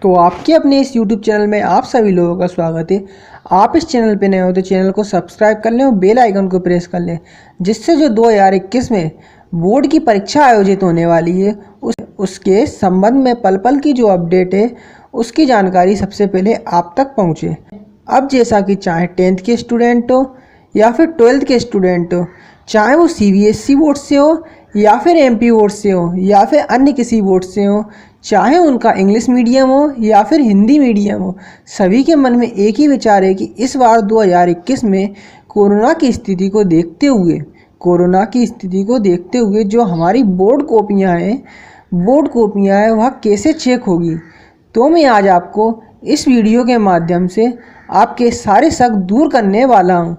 तो आपके अपने इस YouTube चैनल में आप सभी लोगों का स्वागत है। आप इस चैनल पे नए हो तो चैनल को सब्सक्राइब कर लें और बेल आइकन को प्रेस कर लें, जिससे जो 2021 में बोर्ड की परीक्षा आयोजित होने वाली है उसके संबंध में पल पल की जो अपडेट है उसकी जानकारी सबसे पहले आप तक पहुँचे। अब जैसा कि चाहे 10th के स्टूडेंट हो या फिर 12th के स्टूडेंट हो, चाहे वो CBSE बोर्ड से हो या फिर MP बोर्ड से हो या फिर अन्य किसी बोर्ड से हो, चाहे उनका इंग्लिश मीडियम हो या फिर हिंदी मीडियम हो, सभी के मन में एक ही विचार है कि इस बार 2021 में कोरोना की स्थिति को देखते हुए जो हमारी बोर्ड कॉपियाँ हैं वह कैसे चेक होगी। तो मैं आज आपको इस वीडियो के माध्यम से आपके सारे शक दूर करने वाला हूँ।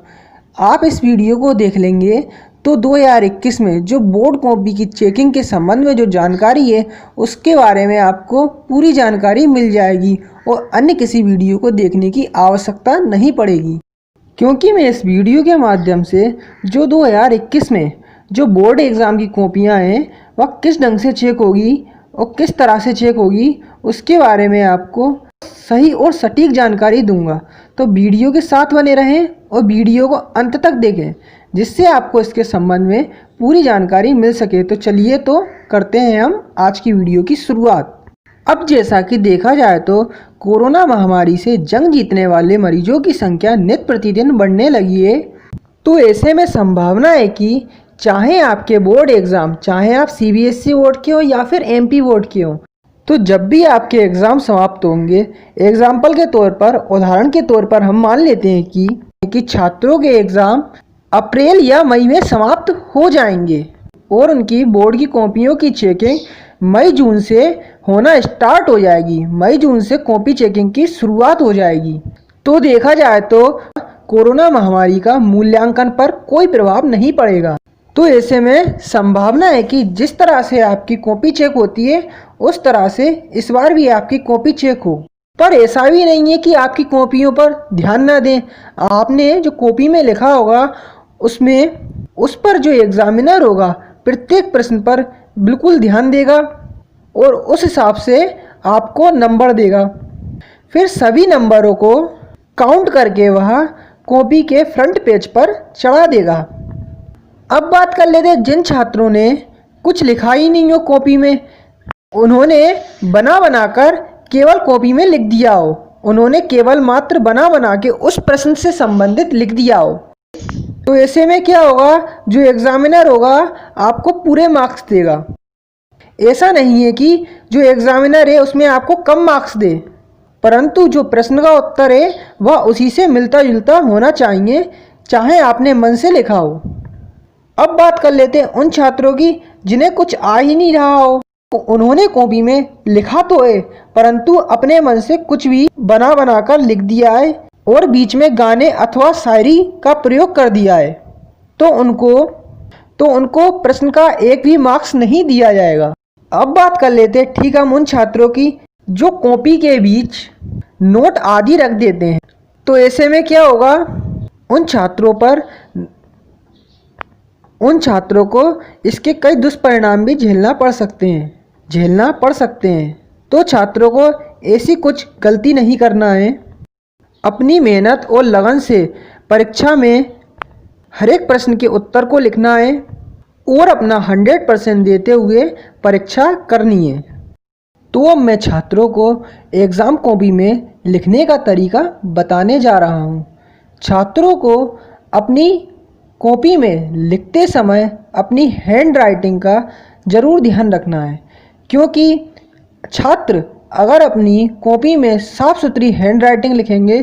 आप इस वीडियो को देख लेंगे तो 2021 में जो बोर्ड कॉपी की चेकिंग के संबंध में जो जानकारी है उसके बारे में आपको पूरी जानकारी मिल जाएगी और अन्य किसी वीडियो को देखने की आवश्यकता नहीं पड़ेगी, क्योंकि मैं इस वीडियो के माध्यम से जो 2021 में जो बोर्ड एग्ज़ाम की कॉपियां हैं वह किस ढंग से चेक होगी और किस तरह से चेक होगी उसके बारे में आपको सही और सटीक जानकारी दूंगा। तो वीडियो के साथ बने रहें और वीडियो को अंत तक देखें, जिससे आपको इसके संबंध में पूरी जानकारी मिल सके। तो चलिए तो करते हैं हम आज की वीडियो की शुरुआत। अब जैसा कि देखा जाए तो कोरोना महामारी से जंग जीतने वाले मरीजों की संख्या नित्य प्रतिदिन बढ़ने लगी है। तो ऐसे में संभावना है कि चाहे आपके बोर्ड एग्ज़ाम, चाहे आप CBSE बोर्ड के हो या फिर MP बोर्ड के हो, तो जब भी आपके एग्ज़ाम समाप्त होंगे, एग्जाम्पल के तौर पर, उदाहरण के तौर पर हम मान लेते हैं कि छात्रों के एग्ज़ाम अप्रैल या मई में समाप्त हो जाएंगे और उनकी बोर्ड की कॉपियों की चेकिंग मई जून से होना स्टार्ट हो जाएगी। मई जून से कॉपी चेकिंग की शुरुआत हो जाएगी। तो देखा जाए तो कोरोना महामारी का मूल्यांकन पर कोई प्रभाव नहीं पड़ेगा। तो ऐसे में संभावना है कि जिस तरह से आपकी कॉपी चेक होती है उस तरह से इस बार भी आपकी कॉपी चेक हो। पर ऐसा भी नहीं है कि आपकी कॉपियों पर ध्यान ना दें। आपने जो कॉपी में लिखा होगा उस पर जो एग्जामिनर होगा प्रत्येक प्रश्न पर बिल्कुल ध्यान देगा और उस हिसाब से आपको नंबर देगा। फिर सभी नंबरों को काउंट करके वह कॉपी के फ्रंट पेज पर चढ़ा देगा। अब बात कर लेते हैं जिन छात्रों ने कुछ लिखा ही नहीं हो कॉपी में, उन्होंने बना कर केवल कॉपी में लिख दिया हो, उन्होंने केवल मात्र बना के उस प्रश्न से संबंधित लिख दिया हो। तो ऐसे में क्या होगा, जो एग्जामिनर होगा आपको पूरे मार्क्स देगा। ऐसा नहीं है कि जो एग्जामिनर है उसमें आपको कम मार्क्स दे, परंतु जो प्रश्न का उत्तर है वह उसी से मिलता जुलता होना चाहिए, चाहे आपने मन से लिखा हो। अब बात कर लेते हैं उन छात्रों की जिन्हें कुछ आ ही नहीं रहा हो। उन्होंने कॉपी में लिखा तो है परंतु अपने मन से कुछ भी बना कर लिख दिया है और बीच में गाने अथवा शायरी का प्रयोग कर दिया है, तो उनको प्रश्न का एक भी मार्क्स नहीं दिया जाएगा। अब बात कर लेते हैं ठीक हम उन छात्रों की जो कॉपी के बीच नोट आदि रख देते हैं। तो ऐसे में क्या होगा, उन छात्रों को इसके कई दुष्परिणाम भी झेलना पड़ सकते हैं। तो छात्रों को ऐसी कुछ गलती नहीं करना है। अपनी मेहनत और लगन से परीक्षा में हर एक प्रश्न के उत्तर को लिखना है और अपना 100% देते हुए परीक्षा करनी है। तो अब मैं छात्रों को एग्ज़ाम कॉपी में लिखने का तरीका बताने जा रहा हूँ। छात्रों को अपनी कॉपी में लिखते समय अपनी हैंड राइटिंग का ज़रूर ध्यान रखना है, क्योंकि छात्र अगर अपनी कॉपी में साफ़ सुथरी हैंड राइटिंग लिखेंगे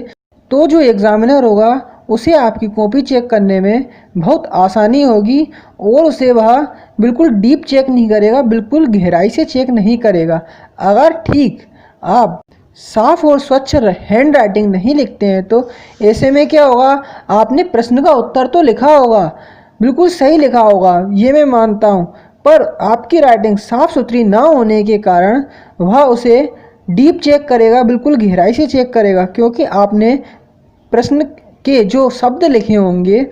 तो जो एग्ज़ामिनर होगा उसे आपकी कॉपी चेक करने में बहुत आसानी होगी और उसे वह बिल्कुल डीप चेक नहीं करेगा, बिल्कुल गहराई से चेक नहीं करेगा। अगर ठीक आप साफ और स्वच्छ हैंड राइटिंग नहीं लिखते हैं तो ऐसे में क्या होगा, आपने प्रश्न का उत्तर तो लिखा होगा, बिल्कुल सही लिखा होगा, ये मैं मानता हूँ, पर आपकी राइटिंग साफ़ सुथरी ना होने के कारण वह उसे डीप चेक करेगा, बिल्कुल गहराई से चेक करेगा, क्योंकि आपने प्रश्न के जो शब्द लिखे होंगे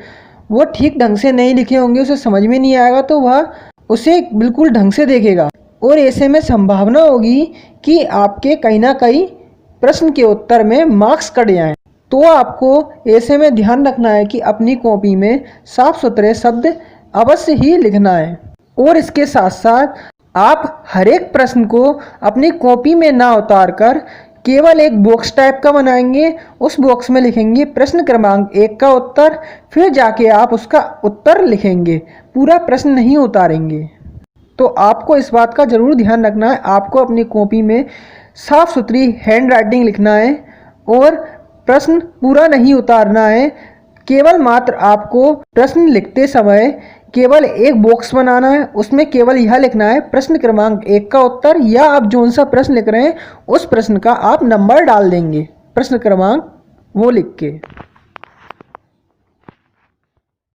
वो ठीक ढंग से नहीं लिखे होंगे, उसे समझ में नहीं आएगा तो वह उसे बिल्कुल ढंग से देखेगा। और ऐसे में संभावना होगी कि आपके कहीं ना कहीं प्रश्न के उत्तर में मार्क्स कट जाएं। तो आपको ऐसे में ध्यान रखना है कि अपनी कॉपी में साफ सुथरे शब्द अवश्य ही लिखना है। और इसके साथ साथ आप हर एक प्रश्न को अपनी कॉपी में ना उतार कर केवल एक बॉक्स टाइप का बनाएंगे। उस बॉक्स में लिखेंगे प्रश्न क्रमांक 1 का उत्तर, फिर जाके आप उसका उत्तर लिखेंगे, पूरा प्रश्न नहीं उतारेंगे। तो आपको इस बात का ज़रूर ध्यान रखना है, आपको अपनी कॉपी में साफ सुथरी हैंड राइटिंग लिखना है और प्रश्न पूरा नहीं उतारना है। केवल मात्र आपको प्रश्न लिखते समय केवल एक बॉक्स बनाना है, उसमें केवल यह लिखना है प्रश्न क्रमांक 1 का उत्तर, या आप जो सा प्रश्न लिख रहे हैं उस प्रश्न का आप नंबर डाल देंगे, प्रश्न क्रमांक वो लिख के।